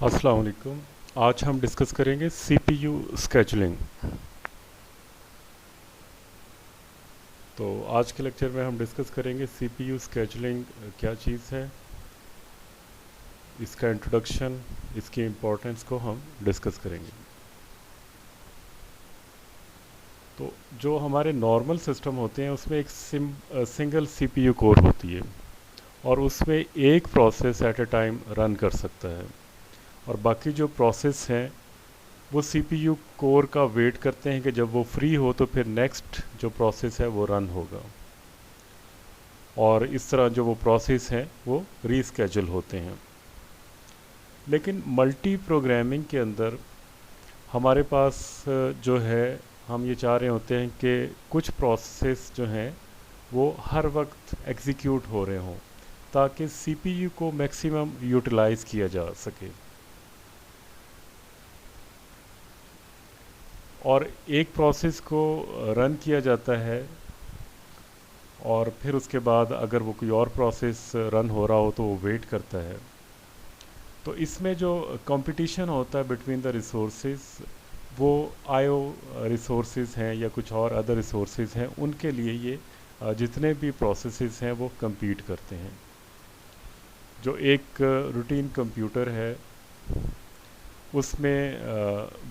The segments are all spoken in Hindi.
अस्सलाम वालेकुम। आज हम डिस्कस करेंगे सीपीयू स्केजुलिंग। तो आज के लेक्चर में हम डिस्कस करेंगे सीपीयू स्केजुलिंग क्या चीज़ है, इसका इंट्रोडक्शन, इसकी इम्पोर्टेंस को हम डिस्कस करेंगे। तो जो हमारे नॉर्मल सिस्टम होते हैं उसमें एक सिंगल सीपीयू कोर होती है और उसमें एक process at A time run कर सकता है, और बाकी जो प्रोसेस हैं वो सीपीयू कोर का वेट करते हैं कि जब वो फ्री हो तो फिर नेक्स्ट जो प्रोसेस है वो रन होगा, और इस तरह जो वो प्रोसेस हैं वो रीस्केड्यूल होते हैं। लेकिन मल्टी प्रोग्रामिंग के अंदर हमारे पास जो है, हम ये चाह रहे होते हैं कि कुछ प्रोसेस जो हैं वो हर वक्त एग्जीक्यूट हो रहे हों ताकि सीपीयू को मैक्सिमम यूटिलाइज किया जा सके। और एक प्रोसेस को रन किया जाता है और फिर उसके बाद अगर वो कोई और प्रोसेस रन हो रहा हो तो वो वेट करता है। तो इसमें जो कंपटीशन होता है बिटवीन द रिसोर्सेज, वो आईओ रिसोर्सेज हैं या कुछ और अदर रिसोर्सेज हैं, उनके लिए ये जितने भी प्रोसेसेस हैं वो compete करते हैं। जो एक रूटीन कंप्यूटर है उसमें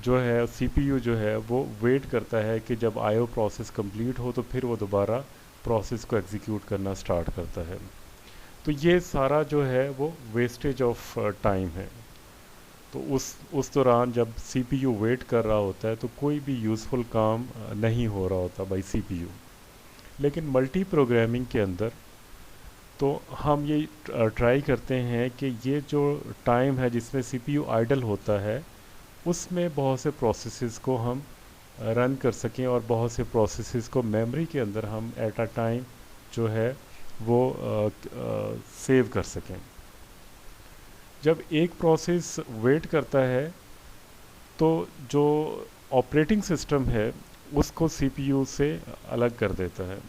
जो है सीपीयू जो है वो वेट करता है कि जब आईओ प्रोसेस कंप्लीट हो तो फिर वो दोबारा प्रोसेस को एग्जीक्यूट करना स्टार्ट करता है। तो ये सारा जो है वो वेस्टेज ऑफ टाइम है। तो उस दौरान जब सीपीयू वेट कर रहा होता है तो कोई भी यूज़फुल काम नहीं हो रहा होता बाई सीपीयू। लेकिन मल्टी प्रोग्रामिंग के अंदर तो हम ये ट्राई करते हैं कि ये जो टाइम है जिसमें सीपीयू आइडल होता है उसमें बहुत से प्रोसेसेस को हम रन कर सकें, और बहुत से प्रोसेसेस को मेमोरी के अंदर हम एट अ टाइम जो है वो सेव कर सकें। जब एक प्रोसेस वेट करता है तो जो ऑपरेटिंग सिस्टम है उसको सीपीयू से अलग कर देता है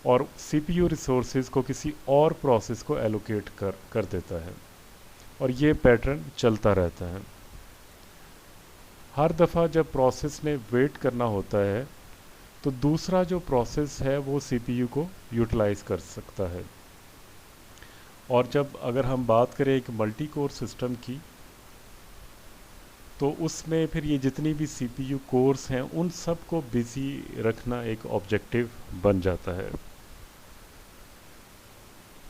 और सीपीयू रिसोर्सेज को किसी और प्रोसेस को एलोकेट कर देता है, और ये पैटर्न चलता रहता है। हर दफ़ा जब प्रोसेस ने वेट करना होता है तो दूसरा जो प्रोसेस है वो सीपीयू को यूटिलाइज कर सकता है। और जब अगर हम बात करें एक मल्टी कोर सिस्टम की, तो उसमें फिर ये जितनी भी सीपीयू कोर्स हैं उन सब को बिजी रखना एक ऑब्जेक्टिव बन जाता है।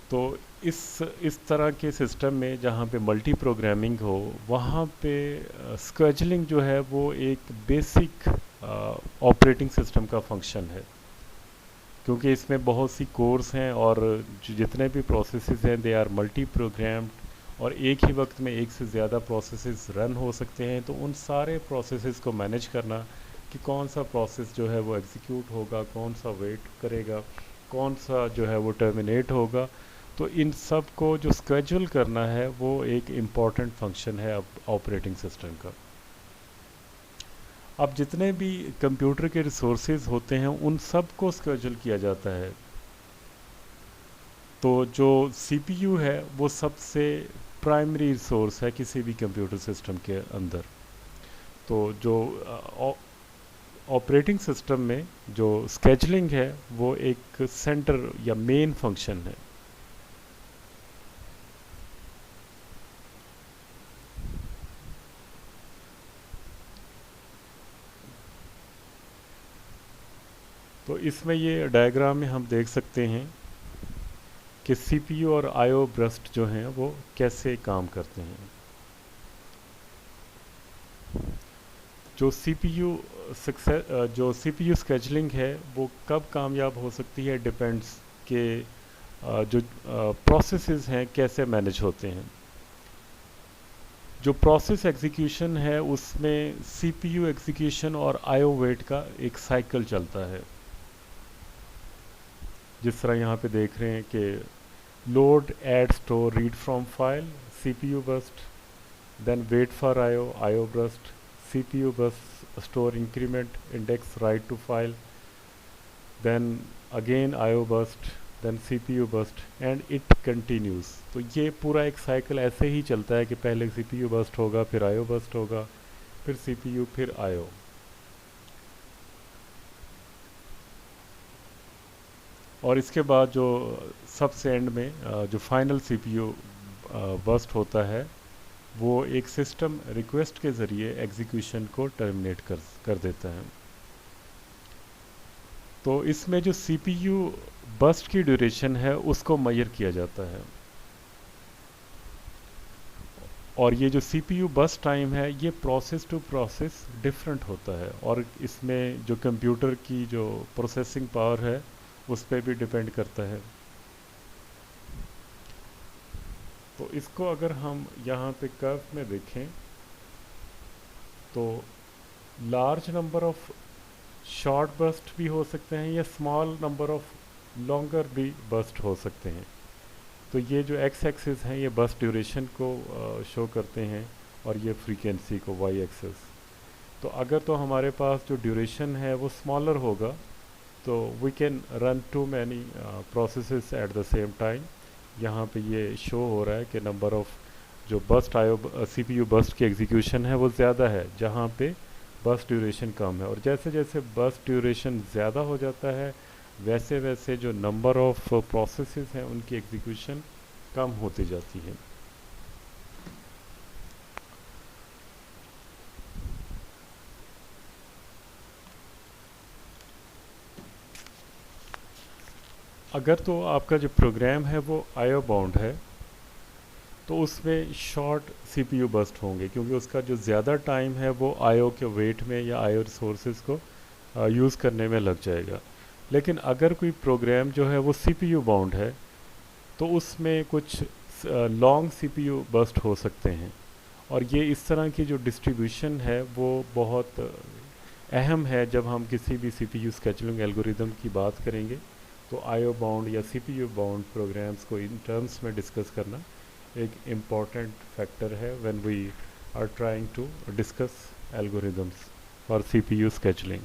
तो इस तरह के सिस्टम में जहाँ पे मल्टी प्रोग्रामिंग हो वहाँ पे स्केजुलिंग जो है वो एक बेसिक ऑपरेटिंग सिस्टम का फंक्शन है, क्योंकि इसमें बहुत सी कोर्स हैं और जितने भी प्रोसेसेस हैं दे आर मल्टी प्रोग्राम्ड, और एक ही वक्त में एक से ज़्यादा प्रोसेसेस रन हो सकते हैं। तो उन सारे प्रोसेसेस को मैनेज करना कि कौन सा प्रोसेस जो है वो एग्जीक्यूट होगा, कौन सा वेट करेगा, कौन सा जो है वो टर्मिनेट होगा, तो इन सब को जो स्केड्यूल करना है वो एक इम्पॉर्टेंट फंक्शन है अब ऑपरेटिंग सिस्टम का। अब जितने भी कंप्यूटर के रिसोर्सेज होते हैं उन सब को स्केड्यूल किया जाता है। तो जो सीपीयू है वो सबसे प्राइमरी रिसोर्स है किसी भी कंप्यूटर सिस्टम के अंदर। तो जो ऑपरेटिंग सिस्टम में जो स्केजुलिंग है वो एक सेंटर या मेन फंक्शन है। तो इसमें ये डायग्राम में हम देख सकते हैं कि सीपीयू और आईओ बर्स्ट जो हैं वो कैसे काम करते हैं। जो सीपीयू स्केजुलिंग है वो कब कामयाब हो सकती है डिपेंड्स कि जो प्रोसेसेस हैं कैसे मैनेज होते हैं। जो प्रोसेस एग्जीक्यूशन है उसमें सीपीयू एग्जीक्यूशन और आईओ वेट का एक साइकिल चलता है, जिस तरह यहाँ पे देख रहे हैं कि load, add, store, read from file, CPU burst, then wait for IO, IO burst, CPU burst, store, increment, index, write to file, then again IO burst, then CPU burst and it continues. तो ये पूरा एक साइकिल ऐसे ही चलता है कि पहले CPU बस्ट होगा, फिर IO बस्ट होगा, फिर CPU, फिर IO। और इसके बाद जो सबसे एंड में जो फाइनल CPU बस्ट होता है वो एक सिस्टम रिक्वेस्ट के ज़रिए एग्जीक्यूशन को टर्मिनेट कर देता है। तो इसमें जो CPU बस्ट की ड्यूरेशन है उसको मेजर किया जाता है, और ये जो CPU बस्ट टाइम है ये प्रोसेस टू प्रोसेस डिफरेंट होता है, और इसमें जो कंप्यूटर की जो प्रोसेसिंग पावर है उस पर भी डिपेंड करता है। तो इसको अगर हम यहाँ पे कर्व में देखें तो large number of short burst भी हो सकते हैं या स्मॉल नंबर ऑफ लॉन्गर भी बस्ट हो सकते हैं। तो ये जो एक्स एक्सिस हैं ये बस्ट ड्यूरेशन को शो करते हैं, और ये फ्रीक्वेंसी को वाई एक्सिस। तो अगर तो हमारे पास जो ड्यूरेशन है वो स्मॉलर होगा तो we can run too many processes at the same time. यहाँ पे ये शो हो रहा है कि नंबर ऑफ जो बस्ट CPU बस्ट की एग्जीक्यूशन है वो ज़्यादा है जहाँ पे बस्ट ड्यूरेशन कम है, और जैसे जैसे बस्ट ड्यूरेशन ज़्यादा हो जाता है वैसे वैसे जो नंबर ऑफ प्रोसेसेस हैं उनकी एग्जीक्यूशन कम होती जाती है। अगर तो आपका जो प्रोग्राम है वो IO बाउंड है तो उसमें शॉर्ट CPU बस्ट होंगे, क्योंकि उसका जो ज़्यादा टाइम है वो IO के वेट में या IO रिसोर्सेज को यूज़ करने में लग जाएगा। लेकिन अगर कोई प्रोग्राम जो है वो CPU बाउंड है तो उसमें कुछ लॉन्ग CPU बस्ट हो सकते हैं, और ये इस तरह की जो डिस्ट्रीब्यूशन है वो बहुत अहम है जब हम किसी भी CPU स्केजुलिंग एल्गोरिदम की बात करेंगे। तो IO बाउंड या CPU बाउंड प्रोग्राम्स को इन टर्म्स में डिस्कस करना एक इम्पॉर्टेंट फैक्टर है when we are trying to discuss algorithms for CPU scheduling.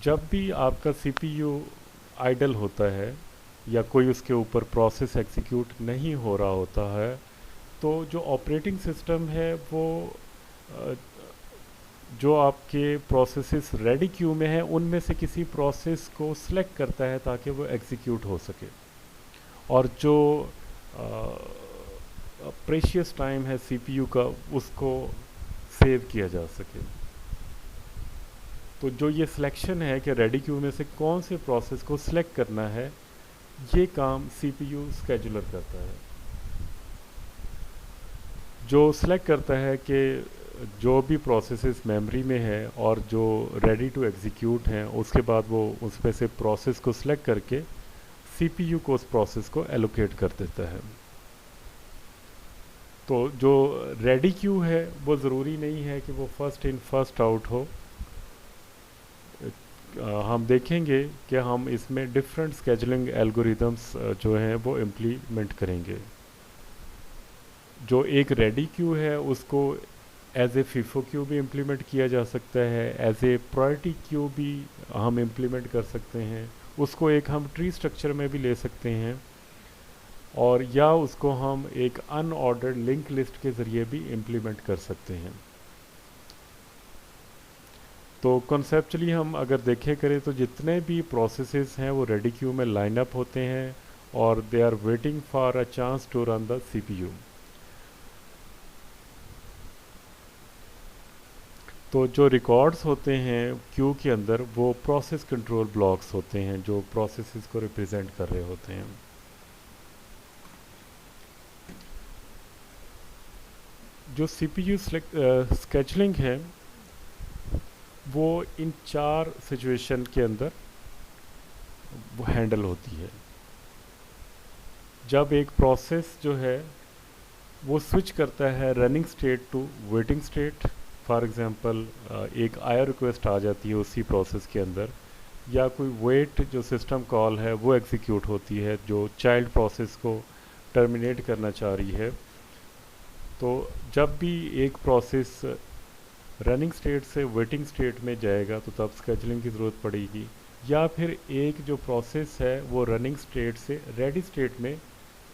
जब भी आपका CPU आइडल होता है या कोई उसके ऊपर प्रोसेस एग्जीक्यूट नहीं हो रहा होता है तो जो ऑपरेटिंग सिस्टम है वो जो आपके प्रोसेसेस रेडी क्यू में है उनमें से किसी प्रोसेस को सिलेक्ट करता है ताकि वो एग्जीक्यूट हो सके, और जो प्रेशियस टाइम है CPU का उसको सेव किया जा सके। तो जो ये सिलेक्शन है कि रेडी क्यू में से कौन से प्रोसेस को सिलेक्ट करना है ये काम CPU स्केजुलर करता है, जो सिलेक्ट करता है कि जो भी प्रोसेसेस मेमोरी में है और जो रेडी टू एग्जीक्यूट हैं उसके बाद वो उसमें से प्रोसेस को सिलेक्ट करके CPU को उस प्रोसेस को एलोकेट कर देता है। तो जो रेडी क्यू है वो ज़रूरी नहीं है कि वो फर्स्ट इन फर्स्ट आउट हो। हम देखेंगे कि हम इसमें डिफरेंट स्केजुलिंग एल्गोरिदम्स जो हैं वो इम्प्लीमेंट करेंगे। जो एक रेडी क्यू है उसको एज ए FIFO क्यू भी इम्प्लीमेंट किया जा सकता है, एज ए प्रायोरिटी क्यू भी हम इम्प्लीमेंट कर सकते हैं, उसको एक हम ट्री स्ट्रक्चर में भी ले सकते हैं, और या उसको हम एक अनऑर्डर्ड लिंक लिस्ट के ज़रिए भी इम्प्लीमेंट कर सकते हैं। तो कॉन्सेप्चुअली हम अगर देखें करें तो जितने भी प्रोसेसेस हैं वो रेडी क्यू में लाइन अप होते हैं और they are waiting for a chance to run the CPU। तो जो रिकॉर्ड्स होते हैं क्यू के अंदर वो प्रोसेस कंट्रोल ब्लॉक्स होते हैं जो प्रोसेसेस को रिप्रेजेंट कर रहे होते हैं। जो CPU स्केजुलिंग है वो इन 4 सिचुएशन के अंदर वो हैंडल होती है। जब एक प्रोसेस जो है वो स्विच करता है running state to waiting state, for example एक IO रिक्वेस्ट आ जाती है उसी प्रोसेस के अंदर, या कोई वेट जो सिस्टम कॉल है वो एग्जीक्यूट होती है जो चाइल्ड प्रोसेस को टर्मिनेट करना चाह रही है। तो जब भी एक प्रोसेस रनिंग स्टेट से वेटिंग स्टेट में जाएगा तो तब स्केजुलिंग की ज़रूरत पड़ेगी। या फिर एक जो प्रोसेस है वो रनिंग स्टेट से रेडी स्टेट में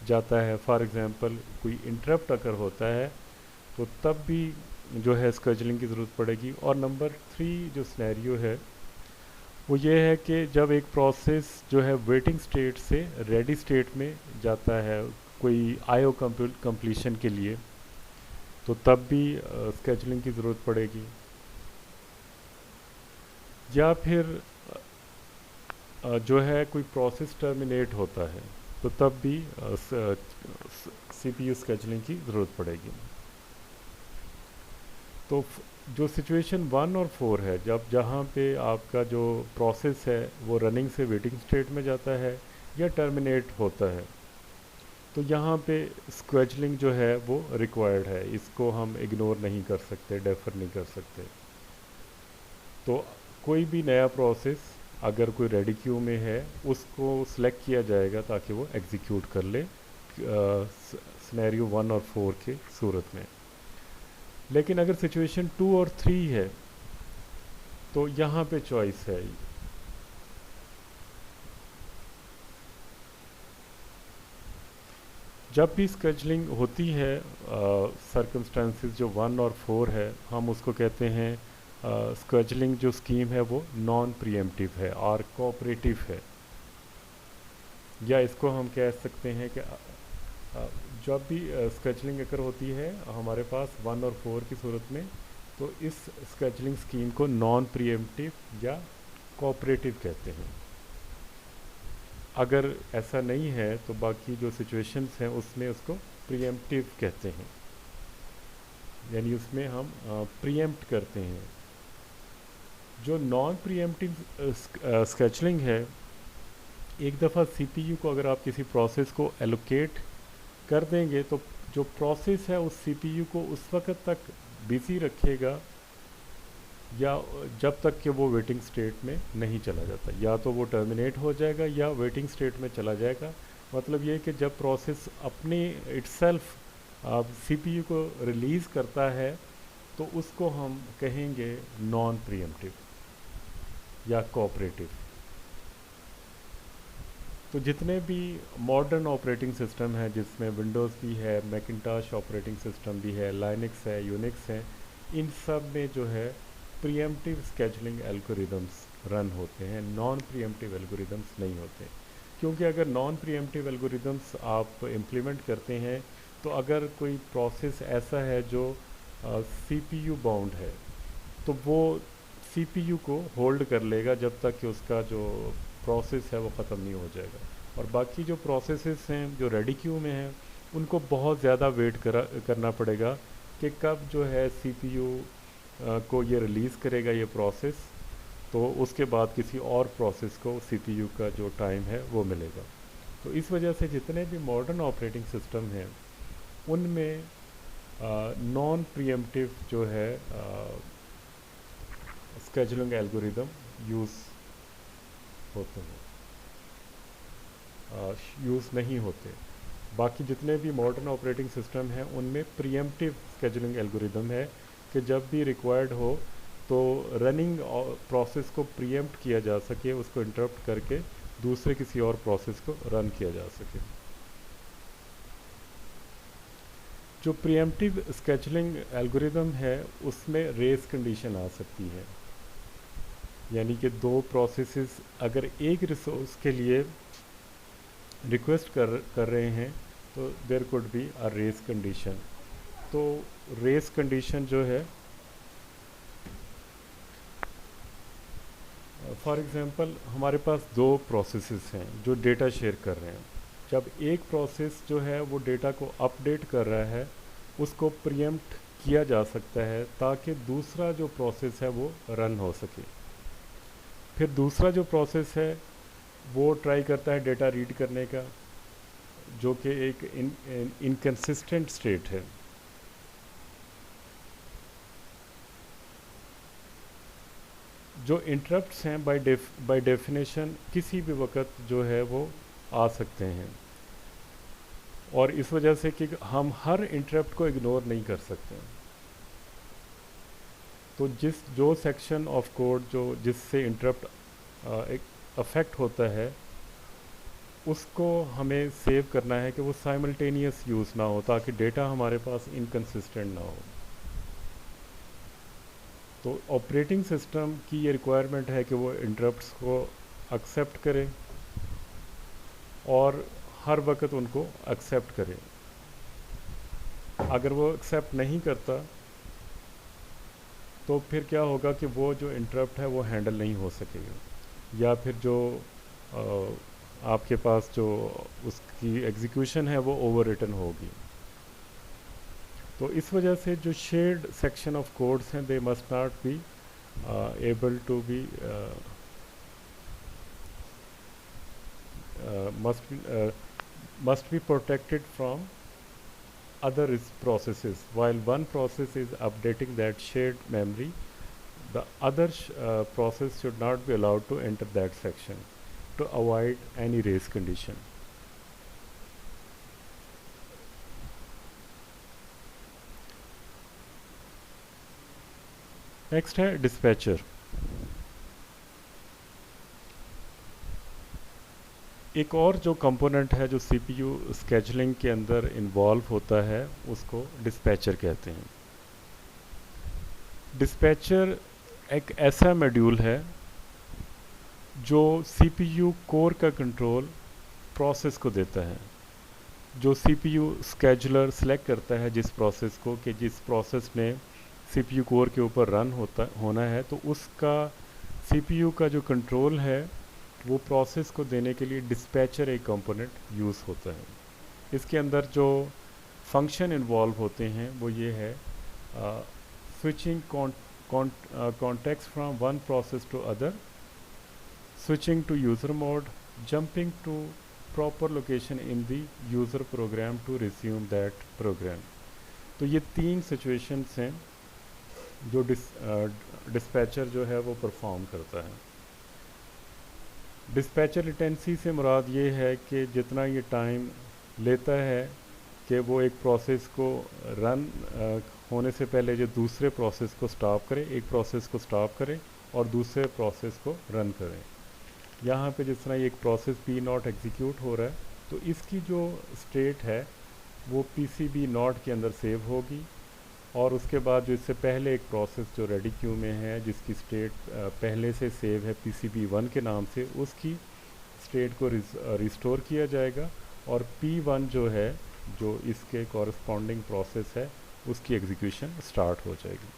जाता है, फॉर एग्ज़ाम्पल कोई इंटरप्ट अगर होता है तो तब भी जो है स्केजुलिंग की ज़रूरत पड़ेगी। और नंबर 3 जो सिनेरियो है वो ये है कि जब एक प्रोसेस जो है वेटिंग स्टेट से रेडी स्टेट में जाता है कोई आईओ कंप्लीशन के लिए, तो तब भी स्केजुलिंग की ज़रूरत पड़ेगी। या फिर जो है कोई प्रोसेस टर्मिनेट होता है तो तब भी सीपीयू स्केजुलिंग की ज़रूरत पड़ेगी। तो जो सिचुएशन 1 और 4 है, जब जहाँ पे आपका जो प्रोसेस है वो रनिंग से वेटिंग स्टेट में जाता है या टर्मिनेट होता है, तो यहाँ पे स्केजुलिंग जो है वो रिक्वायर्ड है, इसको हम इग्नोर नहीं कर सकते, डेफर नहीं कर सकते। तो कोई भी नया प्रोसेस अगर कोई रेडी क्यू में है उसको सिलेक्ट किया जाएगा ताकि वो एग्जीक्यूट कर ले सिनेरियो 1 और 4 के सूरत में। लेकिन अगर सिचुएशन 2 और 3 है तो यहाँ पे चॉइस है। जब भी स्केजुलिंग होती है सर्कमस्टेंसेस जो 1 और 4 है, हम उसको कहते हैं स्केजुलिंग जो स्कीम है वो नॉन प्रीएम्प्टिव है और कोऑपरेटिव है। या इसको हम कह सकते हैं कि जब भी स्केजुलिंग अगर होती है हमारे पास 1 और 4 की सूरत में, तो इस स्केजुलिंग स्कीम को नॉन प्रीएम्प्टिव या कोऑपरेटिव कहते हैं। अगर ऐसा नहीं है तो बाकी जो सिचुएशंस हैं उसमें उसको प्रीएम्प्टिव कहते हैं, यानी उसमें हम प्रीएम्प्ट करते हैं। जो नॉन प्रीएम्प्टिव स्केजुलिंग है, एक दफ़ा सीपीयू को अगर आप किसी प्रोसेस को एलोकेट कर देंगे तो जो प्रोसेस है उस सीपीयू को उस वक्त तक बिजी रखेगा या जब तक कि वो वेटिंग स्टेट में नहीं चला जाता, या तो वो टर्मिनेट हो जाएगा या वेटिंग स्टेट में चला जाएगा। मतलब ये कि जब प्रोसेस अपने इटसेल्फ सीपीयू को रिलीज़ करता है तो उसको हम कहेंगे नॉन प्रीएम्प्टिव या कोऑपरेटिव। तो जितने भी मॉडर्न ऑपरेटिंग सिस्टम है जिसमें विंडोज़ भी है, मैकिन्टॉश ऑपरेटिंग सिस्टम भी है, लाइनक्स है, यूनिक्स है, इन सब में जो है प्रीएम्प्टिव स्केजुलिंग एल्गोरिदम्स रन होते हैं, नॉन प्रीएम्प्टिव एल्गोरिदम्स नहीं होते। क्योंकि अगर नॉन प्रीएम्प्टिव एल्गोरिदम्स आप इम्प्लीमेंट करते हैं तो अगर कोई प्रोसेस ऐसा है जो सीपीयू बाउंड है तो वो सीपीयू को होल्ड कर लेगा जब तक कि उसका जो प्रोसेस है वो ख़त्म नहीं हो जाएगा। और बाकी जो प्रोसेसेस हैं जो रेडी क्यू में हैं उनको बहुत ज़्यादा वेट करना पड़ेगा कि कब जो है सीपीयू को ये रिलीज़ करेगा ये प्रोसेस, तो उसके बाद किसी और प्रोसेस को सीपीयू का जो टाइम है वो मिलेगा। तो इस वजह से जितने भी मॉडर्न ऑपरेटिंग सिस्टम हैं उनमें नॉन प्रीएम्प्टिव जो है स्केजुलिंग एल्गोरिदम यूज़ होते हैं, यूज़ नहीं होते। बाकी जितने भी मॉडर्न ऑपरेटिंग सिस्टम हैं उनमें प्रीएम्प्टिव स्केजुलिंग एल्गोरिदम है कि जब भी रिक्वायर्ड हो तो रनिंग प्रोसेस को प्रीएम्प्ट किया जा सके, उसको इंटरप्ट करके दूसरे किसी और प्रोसेस को रन किया जा सके। जो प्रीएम्प्टिव स्केजुलिंग एल्गोरिदम है उसमें रेस कंडीशन आ सकती है, यानी कि दो प्रोसेसेस अगर एक रिसोर्स के लिए रिक्वेस्ट कर रहे हैं तो there could be a race condition. तो रेस कंडीशन जो है फॉर एग्जांपल हमारे पास दो प्रोसेसेस हैं जो डेटा शेयर कर रहे हैं। जब एक प्रोसेस जो है वो डेटा को अपडेट कर रहा है उसको प्रीएम्प्ट किया जा सकता है ताकि दूसरा जो प्रोसेस है वो रन हो सके। फिर दूसरा जो प्रोसेस है वो ट्राई करता है डेटा रीड करने का, जो कि एक इनकंसिस्टेंट स्टेट है। जो इंटरप्ट्स हैं बाय डेफिनेशन किसी भी वक्त जो है वो आ सकते हैं, और इस वजह से कि हम हर इंटरप्ट को इग्नोर नहीं कर सकते। तो जो सेक्शन ऑफ कोड जिससे इंटरप्ट अफेक्ट होता है उसको हमें सेव करना है कि वो साइमल्टेनियस यूज़ ना हो, ताकि डेटा हमारे पास इनकंसिस्टेंट ना हो। तो ऑपरेटिंग सिस्टम की ये रिक्वायरमेंट है कि वो इंटरप्ट्स को एक्सेप्ट करे और हर वक्त उनको एक्सेप्ट करे। अगर वो एक्सेप्ट नहीं करता तो फिर क्या होगा कि वो जो इंटरप्ट है वो हैंडल नहीं हो सकेगा, या फिर जो आपके पास जो उसकी एग्जीक्यूशन है वो ओवर रिटन होगी। तो इस वजह से जो शेयर्ड सेक्शन ऑफ कोड्स हैं they must not be able to be must be protected from other processes. While one process is updating that shared memory, the other process should not be allowed to enter that section to avoid any race condition. Next है डिस्पैचर। एक और जो कंपोनेंट है जो सीपीयू स्केजुलिंग के अंदर इन्वॉल्व होता है उसको डिस्पैचर कहते हैं। डिस्पैचर एक ऐसा मॉड्यूल है जो सीपीयू कोर का कंट्रोल प्रोसेस को देता है। जो सीपीयू स्केजुलर सेलेक्ट करता है जिस प्रोसेस को कि जिस प्रोसेस ने सीपीयू कोर के ऊपर रन होना है, तो उसका सीपीयू का जो कंट्रोल है वो प्रोसेस को देने के लिए डिस्पैचर एक कंपोनेंट यूज़ होता है। इसके अंदर जो फंक्शन इन्वॉल्व होते हैं वो ये है switching contexts from one process to other, switching to user mode, jumping to proper location in the user program to resume that program. तो ये 3 सिचुएशंस हैं जो डिस्पैचर जो है वो परफॉर्म करता है। डिस्पैचर लेटेंसी से मुराद ये है कि जितना ये टाइम लेता है कि वो एक प्रोसेस को रन होने से पहले जो दूसरे प्रोसेस को स्टॉप करे, एक प्रोसेस को स्टॉप करे और दूसरे प्रोसेस को रन करे। यहाँ पे जिस तरह एक प्रोसेस P0 एग्जीक्यूट हो रहा है तो इसकी जो स्टेट है वो PCB नॉट के अंदर सेव होगी, और उसके बाद जो इससे पहले एक प्रोसेस जो रेडी क्यू में है जिसकी स्टेट पहले से सेव है PCB1 के नाम से, उसकी स्टेट को रिस्टोर किया जाएगा और P1 जो है जो इसके कॉरस्पॉन्डिंग प्रोसेस है उसकी एग्जीक्यूशन स्टार्ट हो जाएगी।